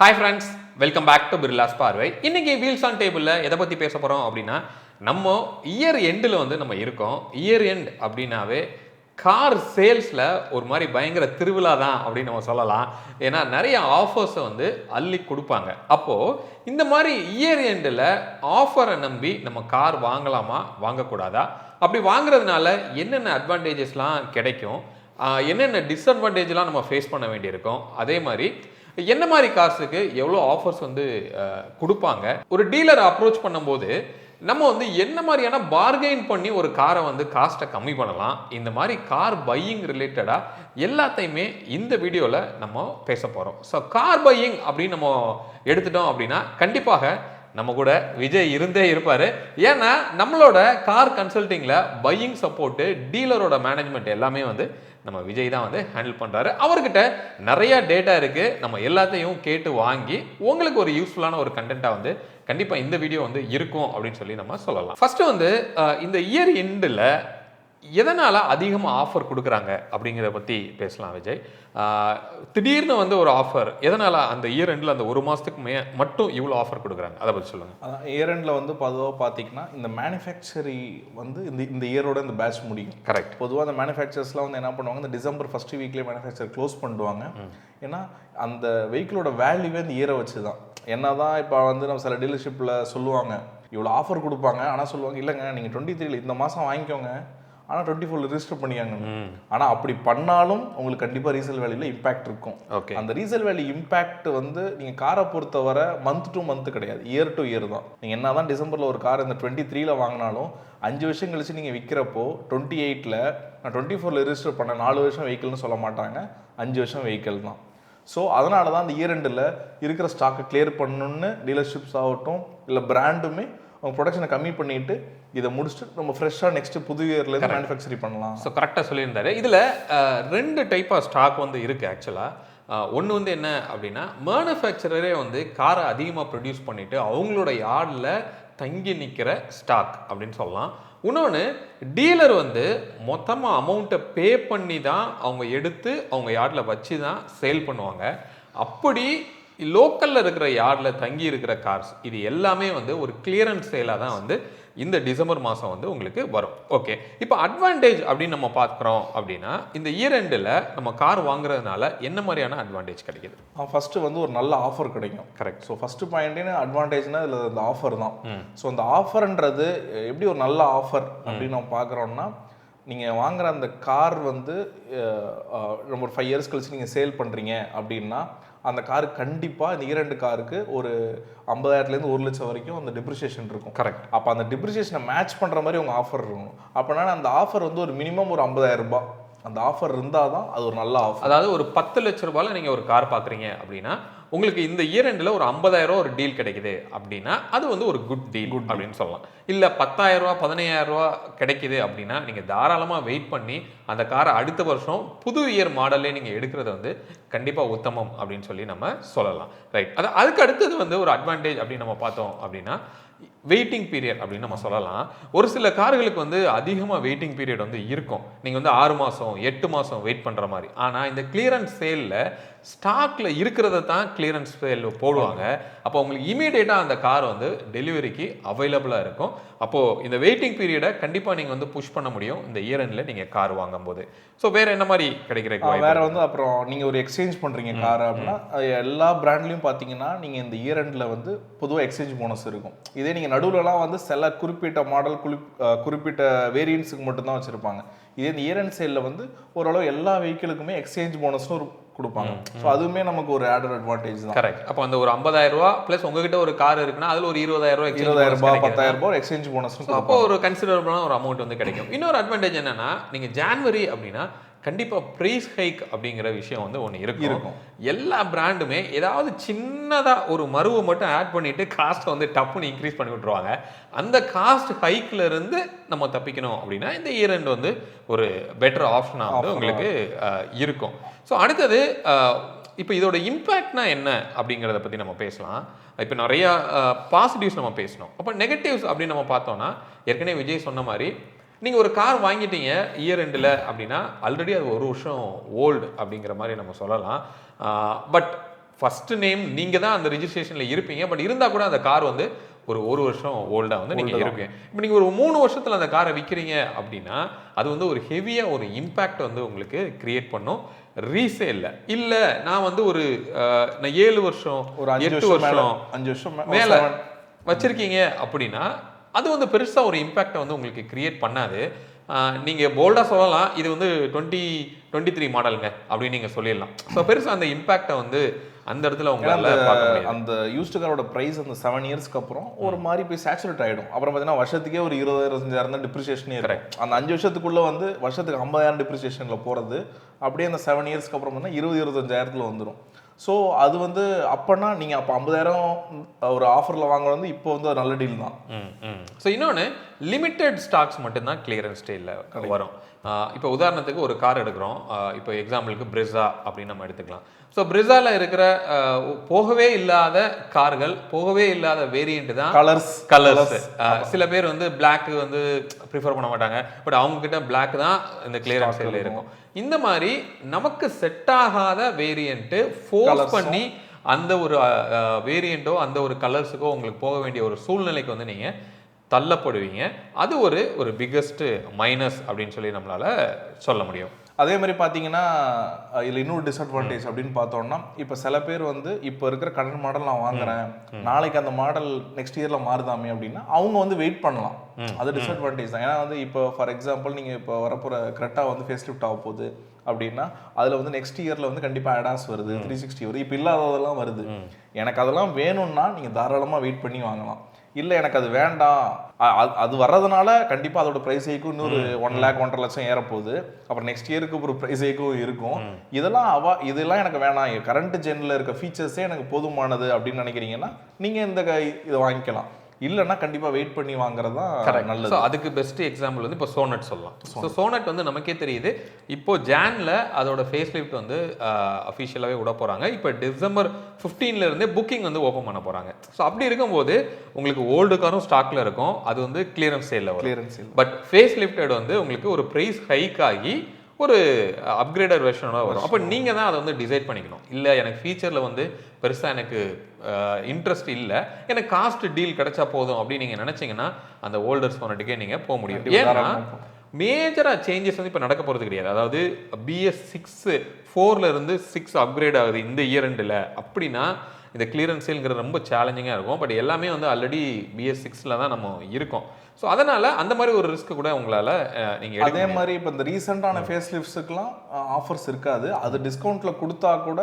Hi friends, welcome back to பிர்லாஸ் பார்வை. இன்னைக்கு வீல்ஸ் ஆன் டேபிளில் எதை பற்றி பேச போகிறோம் அப்படின்னா, நம்ம இயர் எண்டில் நம்ம இருக்கோம். இயர் எண்ட் அப்படின்னாவே கார் சேல்ஸில் ஒரு மாதிரி பயங்கர திருவிழா தான் அப்படின்னு நம்ம சொல்லலாம். ஏன்னா நிறைய ஆஃபர்ஸை அள்ளி கொடுப்பாங்க. அப்போது இந்த மாதிரி இயர் எண்டில் ஆஃபரை நம்பி நம்ம கார் வாங்கலாமா வாங்கக்கூடாதா, அப்படி வாங்குறதுனால என்னென்ன அட்வான்டேஜஸ்லாம் கிடைக்கும், என்னென்ன டிஸ்அட்வான்டேஜ்லாம் நம்ம ஃபேஸ் பண்ண வேண்டியிருக்கும், அதே மாதிரி என்ன மாதிரி காசுக்கு எவ்வளோ ஆஃபர்ஸ் கொடுப்பாங்க, ஒரு டீலரை அப்ரோச் பண்ணும்போது நம்ம என்ன மாதிரியான பார்கெயின் பண்ணி ஒரு காரை காஸ்ட்டை கம்மி பண்ணலாம், இந்த மாதிரி கார் பையிங் ரிலேட்டடாக எல்லாத்தையுமே இந்த வீடியோவில் நம்ம பேச போகிறோம். ஸோ கார் பையிங் அப்படின்னு நம்ம எடுத்துட்டோம் அப்படின்னா கண்டிப்பாக நம்ம கூட விஜய் இருந்தே இருப்பார். ஏன்னா நம்மளோட கார் கன்சல்டிங்கில் பையிங் சப்போர்ட்டு, டீலரோட மேனேஜ்மெண்ட் எல்லாமே நம்ம விஜய் தான் ஹேண்டில் பண்ணுறாரு. அவர்கிட்ட நிறையா டேட்டா இருக்குது. நம்ம எல்லாத்தையும் கேட்டு வாங்கி உங்களுக்கு ஒரு யூஸ்ஃபுல்லான ஒரு கண்டென்ட்டாக கண்டிப்பாக இந்த வீடியோ இருக்கும் அப்படின்னு சொல்லி நம்ம சொல்லலாம். ஃபஸ்ட்டு இந்த இயர் எண்டில் எதனால் அதிகமாக ஆஃபர் கொடுக்குறாங்க அப்படிங்கிறத பற்றி பேசலாம் விஜய். திடீர்னு ஒரு ஆஃபர் எதனால் அந்த இயர் எண்டில் அந்த ஒரு மாதத்துக்கு மட்டும் இவ்வளோ ஆஃபர் கொடுக்குறாங்க, அதை பற்றி சொல்லுங்கள். அதான் இயர் எண்டில் பொதுவாக பார்த்தீங்கன்னா இந்த மேனுஃபேக்சரி இந்த இயரோட இந்த பேட்ச் முடியும். கரெக்ட். பொதுவாக அந்த மேனுஃபேக்சர்ஸ்லாம் என்ன பண்ணுவாங்க, இந்த டிசம்பர் ஃபர்ஸ்ட் வீக்லேயே மேனுஃபேக்சர் க்ளோஸ் பண்ணுவாங்க. ஏன்னா அந்த வெஹிக்கிளோட வேல்யூவே இந்த இயரை வச்சு தான். என்ன தான் இப்போ நம்ம சில டீலர்ஷிப்பில் சொல்லுவாங்க இவ்வளோ ஆஃபர் கொடுப்பாங்க, ஆனால் சொல்லுவாங்க இல்லைங்க நீங்கள் 23 இந்த மாதம் வாங்கிக்கோங்க, ஆனால் 24 ரிஜிஸ்டர் பண்ணியாங்க. ஆனால் அப்படி பண்ணாலும் உங்களுக்கு கண்டிப்பாக ரீசேல் வேல்யூவில் இம்பாக்ட் இருக்கும். ஓகே. அந்த ரீசேல் வேல்யூ இம்பாக்ட் நீங்கள் காரை பொறுத்தவரை மந்த் டு மந்த் கிடையாது, இயர் டு இயர் தான். நீங்கள் என்ன தான் டிசம்பரில் ஒரு கார் இந்த 23 வாங்கினாலும் 5 வருஷம் கழிச்சு நீங்கள் விற்கிறப்போ 28 நான் 24 ரிஜிஸ்டர் பண்ண 4 வருஷம் வெஹிக்கிள்னு சொல்ல மாட்டாங்க, 5 வருஷம் வெஹிக்கிள் தான். ஸோ அதனால தான் அந்த இயர் எண்டில் இருக்கிற ஸ்டாக்கை கிளியர் பண்ணணுன்னு டீலர்ஷிப்ஸ் ஆகட்டும் இல்லை பிராண்டுமே அவங்க ப்ரொடக்ஷனை கம்மி பண்ணிட்டு இதை முடிச்சுட்டு நம்ம ஃப்ரெஷ்ஷாக நெக்ஸ்ட் புது இயர்லேருந்து மேனுஃபேக்சரிங் பண்ணலாம். ஸோ கரெக்டாக சொல்லியிருந்தாரு. இதில் 2 டைப் ஆஃப் ஸ்டாக் இருக்குது ஆக்சுவலாக. ஒன்று என்ன அப்படின்னா, மேனுஃபேக்சரரே காரை அதிகமாக ப்ரொடியூஸ் பண்ணிவிட்டு அவங்களோட யார்டில் தங்கி நிற்கிற ஸ்டாக் அப்படின்னு சொல்லலாம். இன்னொன்று டீலர் மொத்தமாக அமௌண்ட்டை பே பண்ணி தான் அவங்க எடுத்து அவங்க யார்டில் வச்சு தான் சேல் பண்ணுவாங்க. அப்படி லோக்கலில் இருக்கிற யார்டில் தங்கி இருக்கிற கார்ஸ் இது எல்லாமே ஒரு கிளியரன்ஸ் சேலாக தான் இந்த டிசம்பர் மாதம் உங்களுக்கு வரும். ஓகே, இப்போ அட்வான்டேஜ் அப்படின்னு நம்ம பார்க்குறோம் அப்படின்னா, இந்த இயர் எண்டில் நம்ம கார் வாங்குறதுனால என்ன மாதிரியான அட்வான்டேஜ் கிடைக்குது? ஃபஸ்ட்டு ஒரு நல்ல ஆஃபர் கிடைக்கும். கரெக்ட். ஸோ ஃபஸ்ட்டு பாயிண்ட்னு அட்வான்டேஜ்னா இதில் இந்த ஆஃபர் தான். ஸோ அந்த ஆஃபர்ன்றது எப்படி ஒரு நல்ல ஆஃபர் அப்படின்னு நம்ம பார்க்குறோம்னா, நீங்கள் வாங்குகிற அந்த கார் நம்ம ஒரு 5 இயர்ஸ் கழிச்சு நீங்கள் சேல் பண்ணுறீங்க அப்படின்னா அந்த காரு கண்டிப்பாக இந்த 2 காருக்கு ஒரு 50,000லேருந்து 1 லட்சம் வரைக்கும் அந்த டிப்ரிசியேஷன் இருக்கும். கரெக்ட். அப்போ அந்த டிப்ரிசியேஷனை மேட்ச் பண்ணுற மாதிரி உங்கள் ஆஃபர் இருக்கணும். அப்போனா அந்த ஆஃபர் ஒரு மினிமம் ஒரு 50,000 ரூபாய் அந்த ஆஃபர் இருந்தால் தான் அது ஒரு நல்ல ஆஃபர். அதாவது ஒரு 10 லட்ச ரூபாயில் நீங்கள் ஒரு கார் பார்க்குறீங்க அப்படின்னா உங்களுக்கு இந்த இயர் எண்டில் ஒரு 50,000 ஒரு டீல் கிடைக்குது அப்படின்னா அது ஒரு குட் டீல் அப்படின்னு சொல்லலாம். இல்லை 10,000 ரூபா 15,000 ரூபா கிடைக்குது அப்படின்னா நீங்கள் தாராளமாக வெயிட் பண்ணி அந்த காரை அடுத்த வருஷம் புது இயர் மாடல்லே நீங்கள் எடுக்கிறது கண்டிப்பாக உத்தமம் அப்படின்னு சொல்லி நம்ம சொல்லலாம். ரைட். அதுக்கு அடுத்தது ஒரு அட்வான்டேஜ் அப்படின்னு நம்ம பார்த்தோம் அப்படின்னா வெயிட்டிங் பீரியட் அப்படின்னு நம்ம சொல்லலாம். ஒரு சில கார்களுக்கு அதிகமாக வெயிட்டிங் பீரியட் இருக்கும். நீங்கள் 6 மாதம் 8 மாதம் வெயிட் பண்ணுற மாதிரி. ஆனால் இந்த கிளியரன்ஸ் சேலில் ஸ்டாக்ல இருக்கிறத தான் கிளியரன்ஸ் சேல் போடுவாங்க. அப்போ உங்களுக்கு இமீடியட்டாக அந்த கார் டெலிவரிக்கு அவைலபிளாக இருக்கும். அப்போது இந்த வெயிட்டிங் பீரியடை கண்டிப்பாக நீங்கள் புஷ் பண்ண முடியும் இந்த இயர் எண்டில் நீங்கள் கார் வாங்கும்போது. ஸோ வேறு என்ன மாதிரி கிடைக்கிற வேறு அப்புறம் நீங்கள் ஒரு எக்ஸ்சேஞ்ச் பண்ணுறீங்க கார் அப்படின்னா எல்லா பிராண்ட்லையும் பார்த்தீங்கன்னா நீங்கள் இந்த இயர் எண்டில் பொதுவாக எக்ஸ்சேஞ்ச் போனஸ் இருக்கும். இதே நீங்கள் நடுவில்லாம் சில குறிப்பிட்ட மாடல் குறிப்பிட்ட வேரியன்ஸுக்கு மட்டும்தான் வச்சுருப்பாங்க. இதே இந்த இயர் எண்ட் சேலில் ஓரளவு எல்லா வெஹிக்கிளுக்குமே எக்ஸ்சேஞ்ச் போனஸ்னு ஒரு கொடுப்பாங்க. ஸோ அதுவுமே நமக்கு ஒரு ஆடட் அட்வான்டேஜ் தான். கரெக்ட். அப்போ அந்த ஒரு 50,000 ரூபா ப்ளஸ் உங்ககிட்ட ஒரு கார் இருக்குன்னா அதில் ஒரு 20,000 ரூபா 10,000 ரூபாய் எக்ஸ்சேஞ்ச் போனஸ். அப்போ ஒரு கன்சிடரபிளான ஒரு அமௌண்ட் கிடைக்கும். இன்னொரு அட்வான்டேஜ் என்னன்னா, நீங்கள் ஜான்வரி அப்படின்னா கண்டிப்பாக ப்ரைஸ் ஹைக் அப்படிங்கிற விஷயம் ஒன்று இருக்கும். எல்லா பிராண்டுமே ஏதாவது சின்னதாக ஒரு மருவை மட்டும் ஆட் பண்ணிட்டு காஸ்ட்டை டப்புன்னு இன்க்ரீஸ் பண்ணி விட்டுருவாங்க. அந்த காஸ்ட் ஹைக்கில் இருந்து நம்ம தப்பிக்கணும் அப்படின்னா இந்த இயர் எண்ட் ஒரு பெட்டர் ஆப்ஷனாக உங்களுக்கு இருக்கும். ஸோ அடுத்தது இப்போ இதோட இம்பேக்ட்னா என்ன அப்படிங்கிறத பற்றி நம்ம பேசலாம். இப்போ நிறையா பாசிட்டிவ்ஸ் நம்ம பேசணும். அப்போ நெகட்டிவ்ஸ் அப்படின்னு நம்ம பார்த்தோம்னா, ஏற்கனவே விஜய் சொன்ன மாதிரி நீங்கள் ஒரு கார் வாங்கிட்டீங்க இயர் எண்டில் அப்படின்னா ஆல்ரெடி அது 1 வருஷம் ஓல்டு அப்படிங்கிற மாதிரி நம்ம சொல்லலாம். பட் ஃபர்ஸ்ட் நேம் நீங்கள் தான் அந்த ரிஜிஸ்ட்ரேஷனில் இருப்பீங்க. பட் இருந்தால் கூட அந்த கார் வந்து ஒரு வருஷம் ஓல்டாக வந்து நீங்கள் இருப்பீங்க. இப்போ நீங்கள் ஒரு 3 வருஷத்தில் அந்த காரை விற்கிறீங்க அப்படின்னா அது வந்து ஒரு ஹெவியாக ஒரு இம்பேக்ட் வந்து உங்களுக்கு கிரியேட் பண்ணும் ரீசேலில். இல்லை நான் வந்து நான் 7 வருஷம் ஒரு 8 வருஷம் 5 வருஷம் மேலே வச்சிருக்கீங்க அப்படின்னா அது வந்து பெருசாக ஒரு இம்பேக்டை வந்து உங்களுக்கு கிரியேட் பண்ணாது. நீங்கள் போல்டாக சொல்லலாம் இது வந்து 2023 மாடலுங்க அப்படின்னு நீங்கள் சொல்லிடலாம். ஸோ பெருசாக அந்த இம்பேக்டை வந்து அந்த இடத்துல உங்களால பார்க்க முடியாது. அந்த யூஸ்டு காரோட பிரைஸ் அந்த 7 இயர்ஸ்க்கு அப்புறம் ஒரு மாதிரி போய் சேச்சுரேட் ஆகிடும். அப்புறம் பார்த்தீங்கன்னா வருஷத்துக்கே ஒரு 20,000-25,000 தான் டிப்ரிசியேஷனே இருக்கும். அந்த 5 வருஷத்துக்குள்ள வந்து வருஷத்துக்கு 50,000 டிப்ரிசியேஷனில் போகிறது அப்படியே அந்த 7 இயர்ஸ்க்கு அப்புறம் வந்து 20,000-25,000 வந்துடும். ஸோ அது வந்து அப்போனா நீங்கள் அப்போ 50,000 ஒரு ஆஃபரில் வாங்குறது வந்து இப்போ வந்து ஒரு நல்ல டீல் தான். ஸோ இன்னொன்று லிமிட்டெட் ஸ்டாக்ஸ் மட்டும்தான் கிளியரன்ஸ் ஸ்டேலில் வரும். இப்போ உதாரணத்துக்கு ஒரு கார் எடுக்கிறோம். இப்போ எக்ஸாம்பிளுக்கு பிரிஸா அப்படின்னு நம்ம எடுத்துக்கலாம். ஸோ பிரிஸாவில் இருக்கிற போகவே இல்லாத கார்கள், போகவே இல்லாத வேரியண்ட் தான் கலர்ஸ். சில பேர் வந்து பிளாக் வந்து ப்ரிஃபர் பண்ண மாட்டாங்க. பட் அவங்க கிட்ட பிளாக் தான் இந்த கிளியரன்ஸ் சேலில் இருக்கும். இந்த மாதிரி நமக்கு செட் ஆகாத வேரியண்ட்டு ஃபோர்ஸ் பண்ணி அந்த ஒரு வேரியண்ட்டோ அந்த ஒரு கலர்ஸுக்கோ உங்களுக்கு போக வேண்டிய ஒரு சூழ்நிலைக்கு வந்து நீங்கள் தள்ளப்படுவீங்க. அது ஒரு பிக்கஸ்ட் மைனஸ் அப்படின்னு சொல்லி நம்மளால சொல்ல முடியும். அதே மாதிரி பார்த்தீங்கன்னா இதில் இன்னொரு டிஸ்அட்வான்டேஜ் அப்படின்னு பார்த்தோம்னா, இப்போ சில பேர் வந்து இப்போ இருக்கிற கரண்ட் மாடல் நான் வாங்குறேன், நாளைக்கு அந்த மாடல் நெக்ஸ்ட் இயரில் மாறுதாமே அப்படின்னா அவங்க வந்து வெயிட் பண்ணலாம். அது டிஸ்அட்வான்டேஜ் தான். ஏன்னா வந்து இப்போ ஃபார் எக்ஸாம்பிள் நீங்கள் இப்போ வரப்போகிற கிரெட்டா வந்து ஃபேஸ் லிஃப்ட் ஆக போகுது அப்படின்னா அதில் வந்து நெக்ஸ்ட் இயரில் வந்து கண்டிப்பாக அடாஸ் வருது, 360 வருது, இப்போ இல்லாததெல்லாம் வருது. எனக்கு அதெல்லாம் வேணும்னா நீங்கள் தாராளமாக வெயிட் பண்ணி வாங்கலாம். இல்லை எனக்கு அது வேண்டாம், அது வர்றதுனால கண்டிப்பாக அதோட ப்ரைஸ் ஹைக்கும் இன்னொரு 1 lakh 1.5 லட்சம் ஏறப்போகுது. அப்புறம் நெக்ஸ்ட் இயருக்கு ஒரு ப்ரைஸ் ஹைக்கும் இருக்கும். இதெல்லாம் எனக்கு வேணாம், கரண்ட் ஜென்னில் இருக்க ஃபீச்சர்ஸே எனக்கு போதுமானது அப்படின்னு நினைக்கிறீங்கன்னா நீங்கள் இதை வாங்கிக்கலாம். இல்லைன்னா கண்டிப்பாக வெயிட் பண்ணி வாங்குறது தான் நல்லது. அதுக்கு பெஸ்ட் எக்ஸாம்பிள் வந்து இப்போ சோனட் சொல்லலாம். ஸோ சோனட் வந்து நமக்கே தெரியுது இப்போ ஜான்ல அதோட ஃபேஸ் லிஃப்ட் வந்து அஃபிஷியலாகவே விட போகிறாங்க. இப்போ டிசம்பர் 15ல இருந்தே புக்கிங் வந்து ஓப்பன் பண்ண போகிறாங்க. ஸோ அப்படி இருக்கும்போது உங்களுக்கு ஓல்டு காரும் ஸ்டாக்ல இருக்கும். அது வந்து கிளியரன்ஸ் சேலில் வரும். பட் ஃபேஸ் லிஃப்டட் வந்து உங்களுக்கு ஒரு ப்ரைஸ் ஹைக் ஆகி ஒரு அப்கிரேடட் வெர்ஷனோட வரும். அப்போ நீங்கள் தான் அதை வந்து டிசைட் பண்ணிக்கணும். இல்லை எனக்கு ஃபீச்சரில் வந்து பெருசாக எனக்கு இன்ட்ரெஸ்ட் இல்லை, எனக்கு காஸ்ட் டீல் கிடைச்சா போதும் அப்படின்னு நீங்கள் நினச்சிங்கன்னா அந்த ஓல்டர் சோனட்டுக்கே நீங்கள் போக முடியும். ஏன்னா மேஜராக சேஞ்சஸ் வந்து இப்போ நடக்க போகிறது கிடையாது. அதாவது BS6 4ல இருந்து 6 அப்கிரேட் ஆகுது இந்த இயர் எண்டில் அப்படின்னா இந்த கிளியரன்ஸ் சேல்ங்கிறது ரொம்ப சேலஞ்சிங்காக இருக்கும். பட் எல்லாமே வந்து ஆல்ரெடி BS6ல தான் நம்ம இருக்கோம். ஸோ அதனால் அந்த மாதிரி ஒரு ரிஸ்க் கூட உங்களால் நீங்கள் அதே மாதிரி இப்போ இந்த ரீசெண்டான ஃபேஸ் லிஃப்ட்ஸுக்கெலாம் ஆஃபர்ஸ் இருக்காது. அது டிஸ்கவுண்ட்டில் கொடுத்தா கூட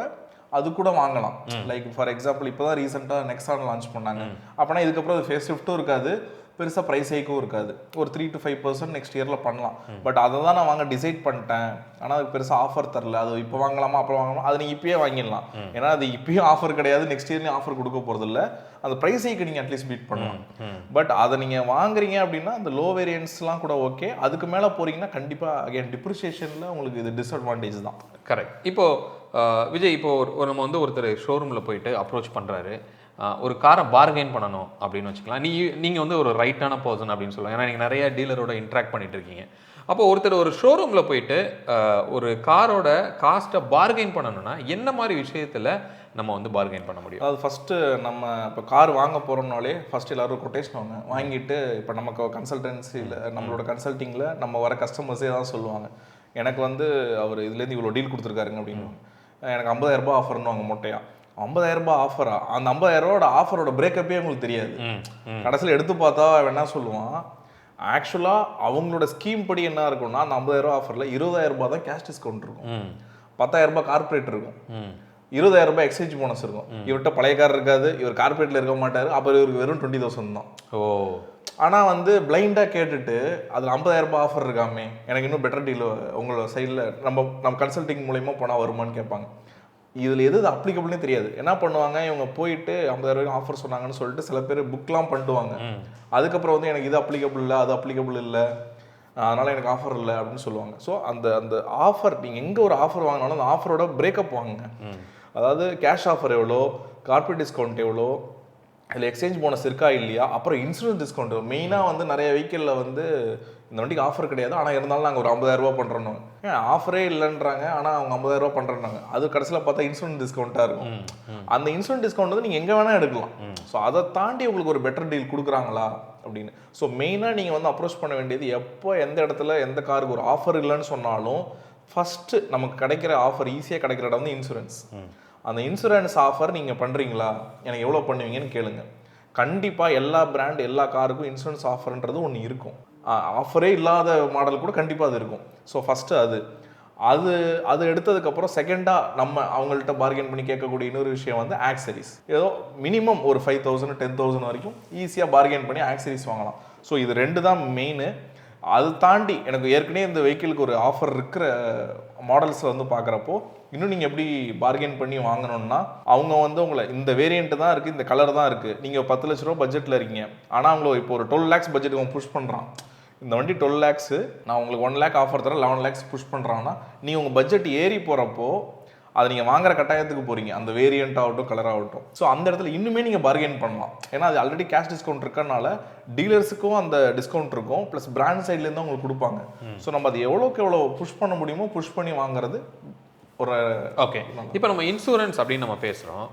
அது கூட வாங்கலாம். லைக் ஃபார் எக்ஸாம்பிள் இப்போ தான் ரீசெண்டாக நெக்ஸான் லான்ச் பண்ணாங்க. அப்போனா இதுக்கப்புறம் அது ஃபேஸ் லிஃப்ட்டும் இருக்காது, பெருசாக ப்ரைஸ் ஹைக்கும் இருக்காது. ஒரு 3 to 5% நெக்ஸ்ட் இயரில் பண்ணலாம். பட் அதை தான் நான் வாங்க டிசைட் பண்ணிட்டேன், ஆனால் அதுக்கு பெருசாக ஆஃபர் தரல, அது இப்போ வாங்கலாமா அப்புறம் வாங்கலாமா, அது நீங்கள் இப்பயே வாங்கிடலாம். ஏன்னா அது இப்பயும் ஆஃபர் கிடையாது, நெக்ஸ்ட் இயர்லையும் ஆஃபர் கொடுக்க போகிறதில்ல. அந்த ப்ரைஸ் ஹைக்கு நீங்கள் அட்லீஸ்ட் பீட் பண்ணலாம். பட் அதை நீங்கள் வாங்குறீங்க அப்படின்னா அந்த லோ வேரியன்ஸ்லாம் கூட ஓகே. அதுக்கு மேலே போகிறீங்கன்னா கண்டிப்பாக அகைன் டிப்ரிசியேஷனில் உங்களுக்கு இது டிஸ்அட்வான்டேஜ் தான். கரெக்ட். இப்போது விஜய், இப்போ நம்ம வந்து ஒருத்தர் ஷோரூமில் போயிட்டு அப்ரோச் பண்ணுறாரு, ஒரு காரை பார்கெயின் பண்ணணும் அப்படின்னு வச்சுக்கலாம். நீங்கள் வந்து ஒரு ரைட்டான பர்சன் அப்படின்னு சொல்லுவாங்க. ஏன்னா நீங்கள் நிறைய டீலரோட இன்ட்ராக்ட் பண்ணிட்டு இருக்கீங்க. அப்போ ஒருத்தர் ஒரு ஷோரூமில் போயிட்டு ஒரு காரோட காஸ்ட்டை பார்கெயின் பண்ணணும்னா என்ன மாதிரி விஷயத்தில் நம்ம வந்து பார்கெயின் பண்ண முடியும்? அது ஃபஸ்ட்டு நம்ம இப்போ கார் வாங்க போகிறோம்னாலே ஃபஸ்ட்டு எல்லோரும் கொட்டேஷன் வாங்கிட்டு இப்போ நமக்கு கன்சல்டன்சியில் நம்மளோட கன்சல்ட்டிங்கில் நம்ம வர கஸ்டமர்ஸே தான் சொல்லுவாங்க, எனக்கு வந்து அவர் இதுலேருந்து இவ்வளோ டீல் கொடுத்துருக்காருங்க அப்படின்னு. எனக்கு 50,000 ரூபாய் ஆஃபர்னு வாங்க மொட்டையா. 50,000 ரூபாய் ஆஃபரா? அந்த 50,000 ரூபாயோட ஆஃபரோட பிரேக்கப்பே உங்களுக்கு தெரியாது. கடைசியில் எடுத்து பார்த்தா என்ன சொல்லுவான், ஆக்சுவலாக அவங்களோட ஸ்கீம் படி என்ன இருக்கும்னா அந்த 50,000 ரூபாய் ஆஃபரில் 20,000 ரூபாய் தான் கேஷ் டிஸ்கவுண்ட் இருக்கும், 10,000 ரூபாய் கார்பரேட் இருக்கும், 20,000 ரூபாய் எக்ஸ்சேஞ்ச் போனஸ் இருக்கும். இவர்கிட்ட பழைய கார் இருக்காது, இவர் கார்பரேட்டில் இருக்க மாட்டார், அப்புறம் இவருக்கு வெறும் 20,000 தான். ஆனால் வந்து பிளைண்டாக கேட்டுட்டு அதில் 50,000 ரூபாய் ஆஃபர் இருக்காமே, எனக்கு இன்னும் பெட்டர் டீல் உங்களோட சைடில் நம்ம கன்சல்டிங் மூலயமா போனால் வருமானு கேட்பாங்க. இதில் எது அப்ளிகபிள்னே தெரியாது. என்ன பண்ணுவாங்க, இவங்க போயிட்டு 50,000 ரூபாய்க்கு ஆஃபர் சொன்னாங்கன்னு சொல்லிட்டு சில பேர் புக்லாம் பண்ணிட்டுவாங்க. அதுக்கப்புறம் வந்து எனக்கு இது அப்ளிகபிள் இல்லை, அது அப்ளிகபிள் இல்லை, அதனால் எனக்கு ஆஃபர் இல்லை அப்படின்னு சொல்லுவாங்க. ஸோ அந்த ஆஃபர் நீங்கள் எங்கே ஒரு ஆஃபர் வாங்கினாலும் அந்த ஆஃபரோட பிரேக்கப் வாங்குங்க. அதாவது கேஷ் ஆஃபர் எவ்வளோ, கார்பரேட் டிஸ்கவுண்ட் எவ்வளோ, அதில் எக்ஸ்சேஞ்ச் போனஸ் இருக்கா இல்லையா, அப்புறம் இன்சூரன்ஸ் டிஸ்கவுண்ட். மெயினாக வந்து நிறைய வெஹிக்கிளில் வந்து இந்த வண்டிக்கு ஆஃபர் கிடையாது, ஆனால் இருந்தாலும் நாங்கள் ஒரு 50,000 பண்ணுறோம். ஏன் ஆஃபரே இல்லைன்றாங்க, ஆனால் அவங்க 50,000 பண்ணுறாங்க. அது கடைசியில் பார்த்தா இன்சூரன்ஸ் டிஸ்கவுண்ட்டாக இருக்கும். அந்த இன்சூரன்ஸ் டிஸ்கவுண்ட் வந்து நீங்கள் எங்கே வேணால் எடுக்கலாம். ஸோ அதை தாண்டி உங்களுக்கு ஒரு பெட்டர் டீல் கொடுக்குறாங்களா அப்படின்னு. ஸோ மெயினாக நீங்கள் வந்து அப்ரோச் பண்ண வேண்டியது, எப்போ எந்த இடத்துல எந்த காருக்கு ஒரு ஆஃபர் இல்லைன்னு சொன்னாலும் ஃபஸ்ட்டு நமக்கு கிடைக்கிற ஆஃபர் ஈஸியாக கிடைக்கிற இடம் வந்து இன்சூரன்ஸ். அந்த இன்சூரன்ஸ் ஆஃபர் நீங்கள் பண்ணுறீங்களா, எனக்கு எவ்வளோ பண்ணுவீங்கன்னு கேளுங்க. கண்டிப்பாக எல்லா பிராண்ட் எல்லா காருக்கும் இன்சூரன்ஸ் ஆஃபர்ன்றது ஒன்று இருக்கும். ஆஃபரே இல்லாத மாடல் கூட கண்டிப்பாக அது இருக்கும். ஸோ ஃபஸ்ட்டு அது எடுத்ததுக்கப்புறம் செகண்டாக நம்ம அவங்கள்ட்ட பார்கெயின் பண்ணி கேட்கக்கூடிய இன்னொரு விஷயம் வந்து ஆக்சரிஸ். ஏதோ மினிமம் ஒரு 5,000 10,000 வரைக்கும் ஈஸியாக பார்கெயின் பண்ணி ஆக்சரிஸ் வாங்கலாம். ஸோ இது 2 தான் மெயின். அது தாண்டி எனக்கு ஏற்கனவே இந்த வெஹிக்கிளுக்கு ஒரு ஆஃபர் இருக்கிற மாடல்ஸில் வந்து பார்க்குறப்போ இன்னும் நீங்கள் எப்படி பார்கெயின் பண்ணி வாங்கணும்னா, அவங்க வந்து உங்களை இந்த வேரியண்ட்டு தான் இருக்குது, இந்த கலர் தான் இருக்குது, நீங்கள் 10 லட்ச ரூபா பட்ஜெட்டில் இருக்கீங்க, ஆனால் அவங்கள இப்போ ஒரு 12 lakhs பட்ஜெட்டுக்கு அவன் புஷ் பண்ணுறான். இந்த வண்டி 12 lakhs, நான் உங்களுக்கு 1 lakh ஆஃபர் தரேன், 11 lakhs புஷ் பண்ணுறான்னா, நீங்கள் உங்கள் பட்ஜெட் ஏறி போகிறப்போ அதை நீங்கள் வாங்குற கட்டாயத்துக்கு போகிறீங்க, அந்த வேரியண்ட் ஆகட்டும் கலர் ஆகட்டும். ஸோ அந்த இடத்துல இன்னுமே நீங்கள் பார்கெயின் பண்ணலாம். ஏன்னா அது ஆல்ரெடி கேஷ் டிஸ்கவுண்ட் இருக்கனால டீலர்ஸுக்கும் அந்த டிஸ்கவுண்ட் இருக்கும், ப்ளஸ் பிராண்ட் சைட்லேருந்து உங்களுக்கு கொடுப்பாங்க. ஸோ நம்ம அது எவ்வளோக்கு எவ்வளோ புஷ் பண்ண முடியுமோ புஷ் பண்ணி வாங்குறது ஒரு ஓகே. இப்போ நம்ம இன்சூரன்ஸ் அப்படின்னு நம்ம பேசுகிறோம்.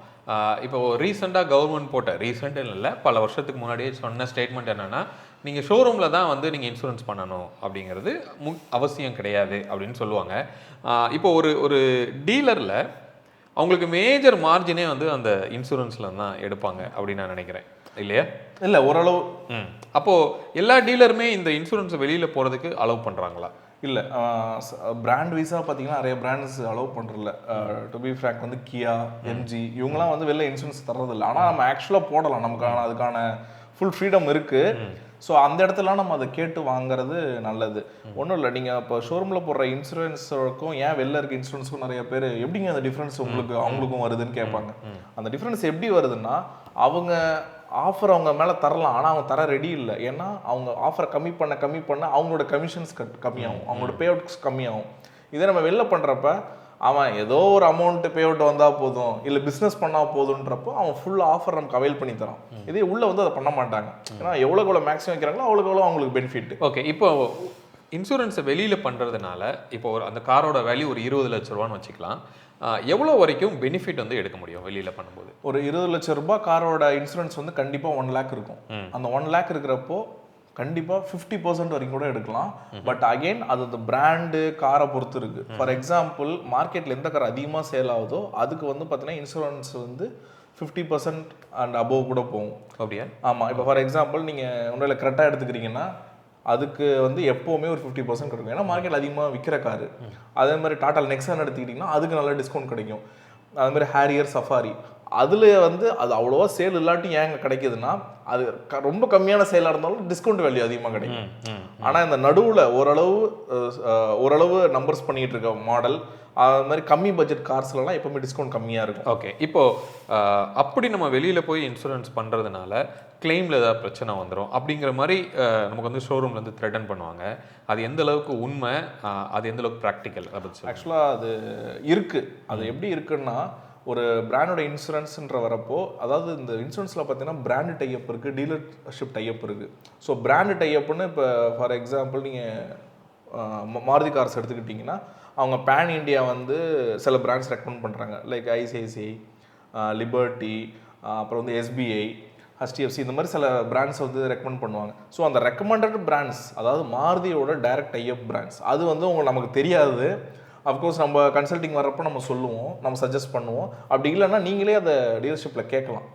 இப்போ ரீசெண்டாக கவர்மெண்ட் போட்ட ரீசெண்ட் இல்லை பல வருஷத்துக்கு முன்னாடியே சொன்ன ஸ்டேட்மெண்ட் என்னென்னா, நீங்கள் ஷோரூமில் தான் வந்து நீங்கள் இன்சூரன்ஸ் பண்ணணும் அப்படிங்கிறது அவசியம் கிடையாது அப்படின்னு சொல்லுவாங்க. இப்போ ஒரு டீலரில் அவங்களுக்கு மேஜர் மார்ஜினே வந்து அந்த இன்சூரன்ஸில் தான் எடுப்பாங்க அப்படின்னு நான் நினைக்கிறேன், இல்லையா? இல்லை, ஓரளவு. அப்போது எல்லா டீலருமே இந்த இன்சூரன்ஸை வெளியில் போகிறதுக்கு அலோவ் பண்ணுறாங்களா? இல்லை, பிராண்ட் வைஸாக பார்த்தீங்கன்னா நிறைய பிராண்ட்ஸ் அலோவ் பண்ணுறதில்ல. டு பி ஃப்ராங்க் வந்து கியா, எம்ஜி இவங்கலாம் வந்து வெளில இன்சூரன்ஸ் தர்றதில்லை. ஆனால் நம்ம ஆக்சுவலாக போடலாம், நமக்கான அதுக்கான ஃபுல் ஃப்ரீடம் இருக்குது. ஸோ அந்த இடத்துலலாம் நம்ம அதை கேட்டு வாங்குறது நல்லது. ஒன்றும் இல்லை, நீங்கள் இப்போ ஷோரூமில் போடுற இன்சூரன்ஸுக்கும் ஏன் வெளில இருக்க இன்சூரன்ஸுக்கும் நிறைய பேர் எப்படிங்க அந்த டிஃப்ரென்ஸ் அவங்களுக்கும் வருதுன்னு கேட்பாங்க. அந்த டிஃப்ரென்ஸ் எப்படி வருதுன்னா, அவங்க ஆஃபர் அவங்க மேலே தரலாம், ஆனால் அவங்க தர ரெடி இல்லை. ஏன்னா அவங்க ஆஃபரை கம்மி பண்ண அவங்களோட கமிஷன்ஸ் கம்மியாகும், அவங்களோட பே அவுட்ஸ் கம்மியாகும். இதே நம்ம வெளில பண்ணுறப்ப அவன் ஏதோ ஒரு அமௌண்ட் பே அவுட் வந்தால் போதும், இல்லை பிஸ்னஸ் பண்ணால் போதுன்றப்போ அவன் ஃபுல் ஆஃபர் நமக்கு அவைல் பண்ணி தரான். இதே உள்ளே வந்து அதை பண்ண மாட்டாங்க. ஏன்னா எவ்வளோக்கு எவ்வளோ மேக்ஸிமம் வைக்கிறாங்களோ அவ்வளோக்கு எவ்வளோ அவங்களுக்கு பெனிஃபிட். ஓகே. இப்போ இன்சூரன்ஸை வெளியில் பண்ணுறதுனால இப்போ அந்த காரோட வேல்யூ ஒரு 20 லட்ச ரூபான்னு வச்சுக்கலாம். எவ்வளோ வரைக்கும் பெனிஃபிட் வந்து எடுக்க முடியும் வெளியில் பண்ணும்போது? ஒரு 20 லட்ச ரூபாய் காரோட இன்சூரன்ஸ் வந்து கண்டிப்பாக 1 lakh இருக்கும். அந்த 1 lakh இருக்கிறப்போ கண்டிப்பாக 50% வரைக்கும் கூட எடுக்கலாம். பட் அகெயின் அது அந்த பிராண்டு காரை பொறுத்து இருக்கு. ஃபார் எக்ஸாம்பிள், மார்க்கெட்டில் எந்த கார் அதிகமாக சேல் ஆகுதோ அதுக்கு வந்து பார்த்தீங்கன்னா இன்சூரன்ஸ் வந்து 50% அண்ட் அபோவ் கூட போகும். அப்படியா? ஆமாம். இப்போ ஃபார் எக்ஸாம்பிள் நீங்கள் ஒன்றில் கரெக்டாக எடுத்துக்கிறீங்கன்னா அதுக்கு வந்து எப்போவுமே ஒரு 50% கிடைக்கும். ஏன்னா மார்க்கெட்டில் அதிகமாக விற்கிற காரு. அதே மாதிரி டாடா நெக்ஸான் எடுத்துக்கிட்டிங்கன்னா அதுக்கு நல்ல டிஸ்கவுண்ட் கிடைக்கும். அதே மாதிரி ஹேரியர், சஃபாரி அதில் வந்து அது அவ்வளோவா சேல் இல்லாட்டி ஏங்க கிடைக்குதுன்னா, அது ரொம்ப கம்மியான சேலாக இருந்தாலும் டிஸ்கவுண்ட் வேல்யூ அதிகமாக கிடைக்கும். ஆனால் இந்த நடுவில் ஓரளவு நம்பர்ஸ் பண்ணிகிட்டு இருக்க மாடல், அது மாதிரி கம்மி பட்ஜெட் கார்ஸ்லாம் எப்பவுமே டிஸ்கவுண்ட் கம்மியாக இருக்கும். ஓகே. இப்போது அப்படி நம்ம வெளியில் போய் இன்சூரன்ஸ் பண்ணுறதுனால கிளைமில் ஏதாவது பிரச்சனை வந்துடும் அப்படிங்கிற மாதிரி நமக்கு வந்து ஷோரூம்லேருந்து த்ரெட்டன் பண்ணுவாங்க. அது எந்த அளவுக்கு உண்மை, அது எந்த அளவுக்கு ப்ராக்டிக்கல்? ஆக்சுவலாக அது இருக்குது. அது எப்படி இருக்குன்னா, ஒரு பிராண்டோட இன்சூரன்ஸ்ன்ற வரப்போ, அதாவது இந்த இன்சூரன்ஸில் பார்த்தீங்கன்னா பிராண்டு டைப் இருக்குது, டீலர்ஷிப் டைப் இருக்குது. ஸோ பிராண்டு டைப்னு இப்போ ஃபார் எக்ஸாம்பிள் நீங்கள் மாருதி கார்ஸ் எடுத்துக்கிட்டிங்கன்னா அவங்க பேன் இண்டியா வந்து சில பிராண்ட்ஸ் ரெக்கமெண்ட் பண்ணுறாங்க. லைக் ஐசிஐசிஐ, லிபர்ட்டி, அப்புறம் வந்து எஸ்பிஐ, HDFC, இந்த மாதிரி சில பிராண்ட்ஸ் வந்து ரெக்கமெண்ட் பண்ணுவாங்க. ஸோ அந்த ரெக்கமெண்டட் பிராண்ட்ஸ், அதாவது மாருதியோட டைரக்ட் டைப் பிராண்ட்ஸ், அது வந்து நமக்கு தெரியாது. அஃப்கோர்ஸ் நம்ம கன்சல்டிங் வர்றப்போ நம்ம சொல்லுவோம், நம்ம சஜஸ்ட் பண்ணுவோம். அப்படி இல்லைன்னா நீங்களே அதை டீலர்ஷிப்பில் கேட்கலாம்.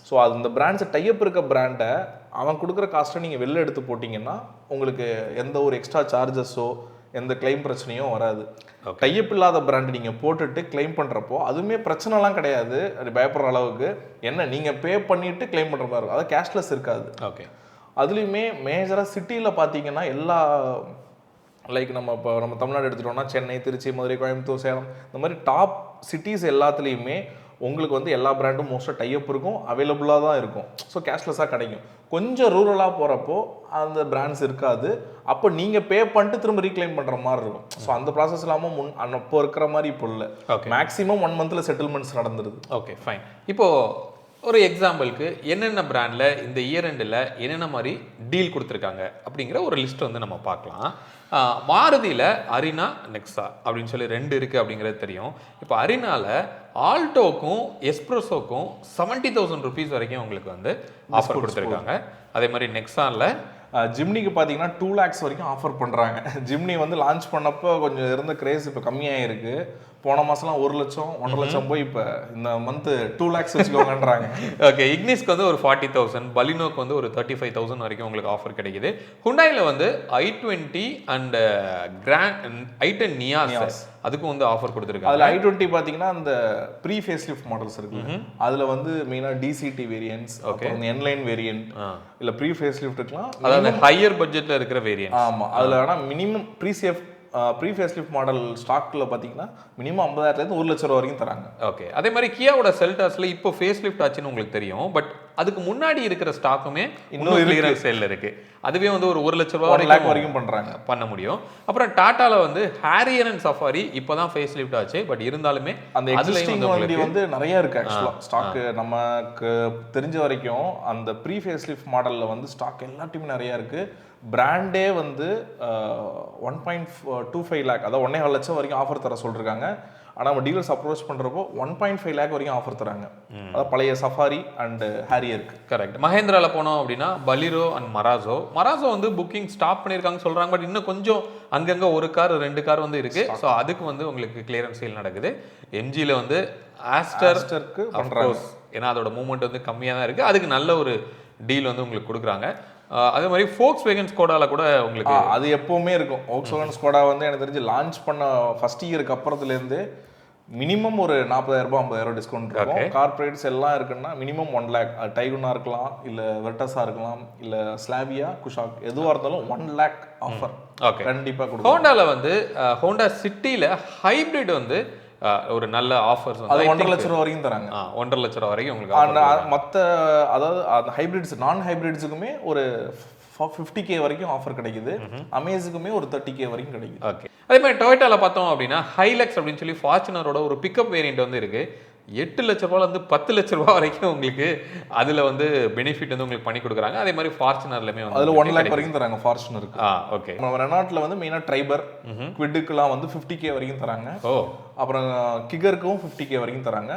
ஸோ அது இந்த பிராண்ட்ஸை டைப் இருக்க பிராண்டை அவன் கொடுக்குற காஸ்ட்டை நீங்கள் வெளில எடுத்து போட்டிங்கன்னா உங்களுக்கு எந்த ஒரு எக்ஸ்ட்ரா சார்ஜஸோ எந்த கிளைம் பிரச்சனையும் வராது. டைப் இல்லாத பிராண்டு நீங்கள் போட்டுட்டு கிளைம் பண்ணுறப்போ அதுவுமே பிரச்சனைலாம் கிடையாது. அது பயப்படுற அளவுக்கு என்ன, நீங்கள் பே பண்ணிவிட்டு கிளைம் பண்ணுற மாதிரி இருக்கும். அது கேஷ்லெஸ் இருக்காது. ஓகே. அதுலேயுமே மேஜராக சிட்டியில் பார்த்தீங்கன்னா எல்லா லைக் நம்ம இப்போ நம்ம தமிழ்நாடு எடுத்துட்டோம்னா சென்னை, திருச்சி, மதுரை, கோயம்புத்தூர், சேலம், இந்த மாதிரி டாப் சிட்டிஸ் எல்லாத்துலேயுமே உங்களுக்கு வந்து எல்லா பிராண்டும் மோஸ்ட்டாக டைப் இருக்கும், அவைலபிளாக தான் இருக்கும். ஸோ கேஷ்லெஸ்ஸாக கிடைக்கும். கொஞ்சம் ரூரலாக போகிறப்போ அந்த பிராண்ட்ஸ் இருக்காது. அப்போ நீங்கள் பே பண்ணிட்டு திரும்ப ரீக்ளைம் பண்ணுற மாதிரி இருக்கும். ஸோ அந்த ப்ராசஸ் இல்லாமல் அப்போ இருக்கிற மாதிரி இப்போ இல்லை. மேக்ஸிமம் 1 monthல செட்டில்மெண்ட்ஸ் நடந்துருது. Okay, fine. இப்போது ஒரு எக்ஸாம்பிளுக்கு என்னென்ன பிராண்டில் இந்த இயர் எண்டில் என்னென்ன மாதிரி டீல் கொடுத்துருக்காங்க அப்படிங்கிற ஒரு லிஸ்ட் வந்து நம்ம பார்க்கலாம். மாருதியில் அரினா நெக்ஸா அப்படின்னு சொல்லி 2 இருக்குது அப்படிங்கிறது தெரியும். இப்போ அரினாவில் ஆல்டோக்கும் எஸ்ப்ரெஸோக்கும் 70,000 rupees வரைக்கும் உங்களுக்கு வந்து ஆஃபர் கொடுத்துருக்காங்க. அதே மாதிரி நெக்ஸானில் ஜிம்னிக்கு பார்த்தீங்கன்னா 2 lakhs வரைக்கும் ஆஃபர் பண்ணுறாங்க. ஜிம்னி வந்து லான்ச் பண்ணப்போ கொஞ்சம் இருந்த கிரேஸ் இப்போ கம்மியாகிருக்கு. போன மாதம்லாம் 1 லட்சம் 1.5 லட்சம் போய் இப்போ இந்த மந்த் 2 lakhs வச்சுக்கோங்கன்றாங்க. ஓகே, இக்னிஸ்க்கு வந்து ஒரு 40,000, பலினோக்கு வந்து ஒரு 35,000 வரைக்கும் உங்களுக்கு ஆஃபர் கிடைக்குது. ஹுண்டாயில் வந்து i20 அண்ட் i10 நியாஸ் அதுக்கும் வந்து ஆஃபர் கொடுத்துருக்காங்க. அதில் i20 பார்த்தீங்கன்னா அந்த ப்ரீ ஃபேஸ் லிஃப்ட் மாடல்ஸ் இருக்கு. அதில் வந்து மெயினாக டிசிடி வேரியன்ட்ஸ், அப்புறம் என்லைன் வேரியன்ட், இல்லை ப்ரீ ஃபேஸ் லிஃப்ட் இருக்கலாம். அதாவது ஹையர் பட்ஜெட்டில் இருக்கிற வேரியன்ட். ஆமாம், அதில் ஆனால் minimum pre facelift model ஸ்டாக்கில் பார்த்தீங்கன்னா மினிமம் 50,000 1 லட்சம் ரூபா வரைக்கும் தராங்க. ஓகே, அதே மாதிரி கியாவோட செல்டாஸில் இப்போ ஃபேஸ் லிஃப்ட் ஆச்சுன்னு உங்களுக்கு தெரியும். பட் அதுக்கு முன்னாடி இருக்கிற ஸ்டாக்குமே இன்னும் கிளியரன்ஸ் சேல்ல இருக்கு. அதுவே வந்து ஒரு 1 லட்ச ரூபா வரைக்கும் பண்றாங்க, பண்ண முடியும். அப்புறம் டாட்டால வந்து ஹாரியர் அண்ட் சஃபாரி இப்போதான் ஃபேஸ் லிஃப்ட் ஆச்சு. பட் இருந்தாலுமே அந்த எக்ஸிஸ்டிங் வண்டி வந்து நிறைய இருக்கு. ஆக்சுவலா ஸ்டாக் நமக்கு தெரிஞ்ச வரைக்கும் அந்த ப்ரீ ஃபேஸ் லிஃப்ட் மாடல்ல வந்து ஸ்டாக் எல்லாத்தையுமே நிறைய இருக்கு. பிராண்டே வந்து 1.25 lakh, அதாவது 1.5 லட்சம் வரைக்கும் ஆஃபர் தர சொல்லிருக்காங்க. ஆனால் நம்ம டீலர்ஸ் அப்ரோச் பண்ணுறப்போ 1.5 lakh வரைக்கும் ஆஃபர் தராங்க. அதாவது பழைய சஃபாரி அண்ட் ஹாரியருக்கு. கரெக்ட். மஹேந்திராவில் போனோம் அப்படின்னா பலிரோ அண்ட் மராசோ வந்து புக்கிங் ஸ்டாப் பண்ணியிருக்காங்கன்னு சொல்கிறாங்க. பட் இன்னும் கொஞ்சம் அங்கங்கே 1 கார் 2 கார் வந்து இருக்குது. ஸோ அதுக்கு வந்து உங்களுக்கு கிளியரன்ஸ் சேல் நடக்குது. எம்ஜியில் வந்து ஆஸ்டருக்கு பண்ணுறாங்க. ஏன்னா அதோட மூவ்மெண்ட் வந்து கம்மியாக தான் இருக்குது. அதுக்கு நல்ல ஒரு டீல் வந்து உங்களுக்கு கொடுக்குறாங்க. அதே மாதிரி Volkswagen ஸ்கோடாவில் கூட உங்களுக்கு அது எப்போவுமே இருக்கும். Volkswagen ஸ்கோடா வந்து எனக்கு தெரிஞ்சு லான்ச் பண்ண ஃபர்ஸ்ட் இயருக்கு அப்புறத்துலேருந்து மினிமம் ஒரு 40,000 50,000 டிஸ்கவுண்ட் இருக்கும். கார்பரேட்ஸ் எல்லாம் இருக்குன்னா மினிமம் 1 lakh. டைகுனா இருக்கலாம், இல்லை வெர்டஸா இருக்கலாம், இல்லை ஸ்லாவியா, குஷாக், எதுவாக இருந்தாலும் 1 lakh ஆஃபர் கண்டிப்பாக கொடுக்கும். ஹோண்டாவில் வந்து ஹோண்டா சிட்டியில் ஹைப்ரிட் வந்து ஒரு நல்ல ஆஃபர்ஸ் வந்து 1.5 லட்சம் ரூபா வரைக்கும் தராங்க. 1.5 லட்சம் ரூபா வரைக்கும் உங்களுக்கு மற்ற அதாவது அந்த ஹைப்ரிட்ஸ் நான் ஹைப்ரிட்ஸுக்குமே ஒரு 50K வரைக்கும் ஆஃபர் கிடைக்குது. அமேஸுக்குமே ஒரு 30K வரைக்கும் கிடைக்குது. ஓகே, அதே மாதிரி டொயோட்டால பார்த்தோம் அப்படின்னா ஹைலக்ஸ் அப்படின்னு சொல்லி ஃபார்ச்சுனரோட ஒரு பிக்கப் வேரியன்ட் வந்து இருக்கு. 8 லட்ச ரூபாயிலிருந்து 10 லட்ச ரூபா வரைக்கும் உங்களுக்கு அதுல வந்து பெனிஃபிட் வந்து உங்களுக்கு பண்ணி கொடுக்குறாங்க. அதே மாதிரி ஃபார்ச்சுனர்லயுமே வந்து அதுல 1 lakh வரைக்கும் தராங்க ஃபார்ச்சுனருக்கு. ஓகே, நம்ம ரெனால்ட்ல வந்து மெயினா ட்ரைபர் குவிட்டுக்குலாம் வந்து 50K வரைக்கும் தராங்க. அப்புறம் கிகருக்கும் 50K வரைக்கும் தராங்க.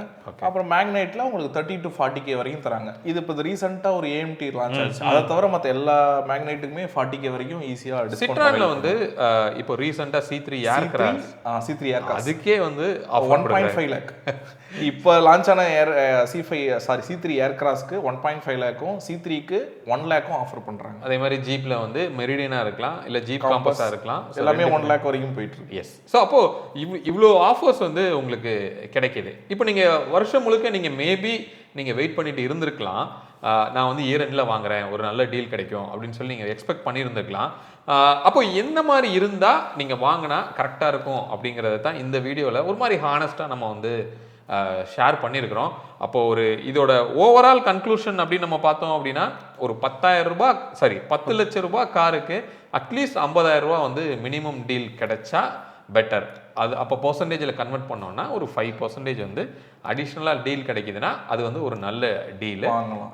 அப்புறம் மேக்னைட்ல உங்களுக்கு 30 to 40K வரைக்கும் தராங்க. இது இப்போ ரீசெண்டா ஒரு AMT லான்ச் ஆச்சு. அதை தவிர மற்ற எல்லா மேக்னைட்டுக்குமே 40K வரைக்கும் ஈஸியா டிஸ்கவுண்ட். சிட்ரான்ல வந்து இப்போ ரீசெண்டா C3 ஏர்கிராஃப்ட் அதுக்கே வந்து 1.5 lakh. இப்போ லான்ச் ஆன C3 ஏர்கிராஃப்ட்க்கு 1.5 lakhம், C3க்கு 1 lakhம் ஆஃபர் பண்றாங்க. அதே மாதிரி ஜீப்ல வந்து மெரிடியனா இருக்கலாம், இல்ல ஜீப் காம்பஸா இருக்கலாம், எல்லாமே 1 lakh வரைக்கும் போயிட்டு இருக்கு. எஸ். ஸோ அப்போ இவ்வளோ ஆஃபர்ஸ் வந்து உங்களுக்கு கிடைக்குது. இப்போ நீங்க வருஷம் முழுக்க நீங்க மேபி நீங்க வெயிட் பண்ணிட்டு இருந்திருக்கலாம். நான் வந்து இயர் எண்டில் வாங்குறேன், ஒரு நல்ல டீல் கிடைக்கும் அப்படின்னு சொல்லி நீங்கள் எக்ஸ்பெக்ட் பண்ணியிருந்துருக்கலாம். அப்போ என்ன மாதிரி இருந்தால் நீங்கள் வாங்கினா கரெக்டாக இருக்கும் அப்படிங்கிறத தான் இந்த வீடியோவில் ஒரு மாதிரி ஹானஸ்ட்டாக நம்ம வந்து ஷேர் பண்ணியிருக்கிறோம். அப்போ ஒரு இதோட ஓவரால் கன்க்ளூஷன் அப்படின்னு நம்ம பார்த்தோம் அப்படின்னா ஒரு 10 லட்ச ரூபாய் காருக்கு அட்லீஸ்ட் 50,000 ரூபா வந்து மினிமம் டீல் கிடைச்சா பெட்டர். அது அப்போ பர்சன்டேஜில் கன்வெர்ட் பண்ணோம்னா ஒரு 5% வந்து அடிஷ்னலாக டீல் கிடைக்குதுன்னா அது வந்து ஒரு நல்ல டீலு.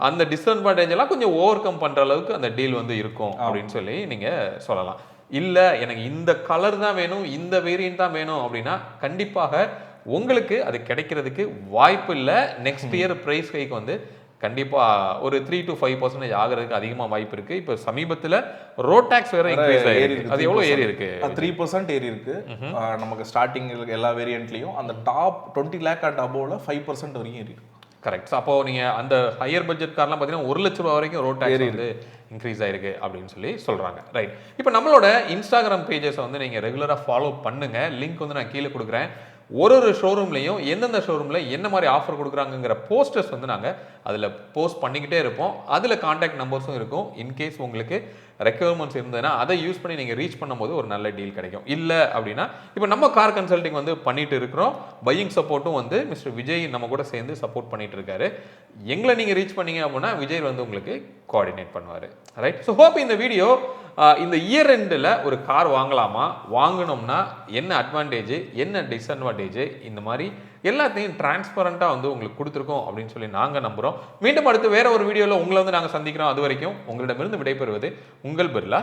அந்த டிஸ்அட்வான்டேஜ் எல்லாம் கொஞ்சம் ஓவர் கம் பண்ணுற அளவுக்கு அந்த டீல் வந்து இருக்கும் அப்படின்னு சொல்லி நீங்கள் சொல்லலாம். இல்லை எனக்கு இந்த கலர் தான் வேணும், இந்த வேரியன்ட் தான் வேணும் அப்படின்னா கண்டிப்பாக உங்களுக்கு அது கிடைக்கிறதுக்கு வாய்ப்பு இல்லை. நெக்ஸ்ட் இயர் ப்ரைஸ் ஹைக் வந்து கண்டிப்பாக ஒரு 3 to 5% ஆகிறதுக்கு அதிகமாக வாய்ப்பு இருக்கு. இப்போ சமீபத்தில் ரோட் டாக்ஸ் வேற இன்க்ரீஸ் ஆயிருக்கு. அது எவ்வளோ ஏறி இருக்கு? 3% ஏறி இருக்கு. நமக்கு ஸ்டார்டிங் எல்லா வேரியன்ட்லையும் அந்த டாப் 20 lakh அண்ட் அபோவ்ல 5% வரைக்கும் ஏறி இருக்கு. கரெக்ட். ஸோ அப்போ நீங்கள் அந்த ஹையர் பட்ஜெட் கார்லாம் பார்த்தீங்கன்னா 1 லட்ச ரூபா வரைக்கும் ரோட் டாக்ஸ் வந்து இன்க்ரீஸ் ஆயிருக்கு அப்படின்னு சொல்லி சொல்கிறாங்க. ரைட். இப்போ நம்மளோட இன்ஸ்டாகிராம் பேஜஸை வந்து நீங்கள் ரெகுலராக ஃபாலோ பண்ணுங்க. லிங்க் வந்து நான் கீழே கொடுக்குறேன். ஒரு ஷோரூம்லையும் எந்தெந்த ஷோரூமில் என்ன மாதிரி ஆஃபர் கொடுக்குறாங்கிற போஸ்டர்ஸ் வந்து நாங்கள் அதில் போஸ்ட் பண்ணிக்கிட்டே இருப்போம். அதில் கான்டாக்ட் நம்பர்ஸும் இருக்கும். இன்கேஸ் உங்களுக்கு ரெக்யர்மெண்ட்ஸ் இருந்ததுன்னா அதை யூஸ் பண்ணி நீங்கள் ரீச் பண்ணும்போது ஒரு நல்ல டீல் கிடைக்கும். இல்லை அப்படின்னா இப்போ நம்ம கார் கன்சல்டிங் வந்து பண்ணிட்டு இருக்கிறோம். பையிங் சப்போர்ட்டும் வந்து மிஸ்டர் விஜய் நம்ம கூட சேர்ந்து சப்போர்ட் பண்ணிட்டு இருக்காரு. எங்களை நீங்கள் ரீச் பண்ணீங்க அப்படின்னா விஜய் வந்து உங்களுக்கு கோஆர்டினேட் பண்ணுவார். ரைட். ஸோ ஹோப் இந்த வீடியோ இந்த இயர் எண்டில் ஒரு கார் வாங்கலாமா, வாங்கணும்னா என்ன அட்வான்டேஜ், என்ன டிஸ்அட்வான்டேஜ், இந்த மாதிரி எல்லாத்தையும் டிரான்ஸ்பரண்ட்டாக வந்து உங்களுக்கு கொடுத்துருக்கோம் அப்படின்னு சொல்லி நாங்கள் நம்புகிறோம். மீண்டும் அடுத்து வேற ஒரு வீடியோவில் உங்களை வந்து நாங்கள் சந்திக்கிறோம். அது வரைக்கும் உங்களிடமிருந்து விடைபெறுவது உங்கள் பிர்லா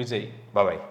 விஜய். பாய்.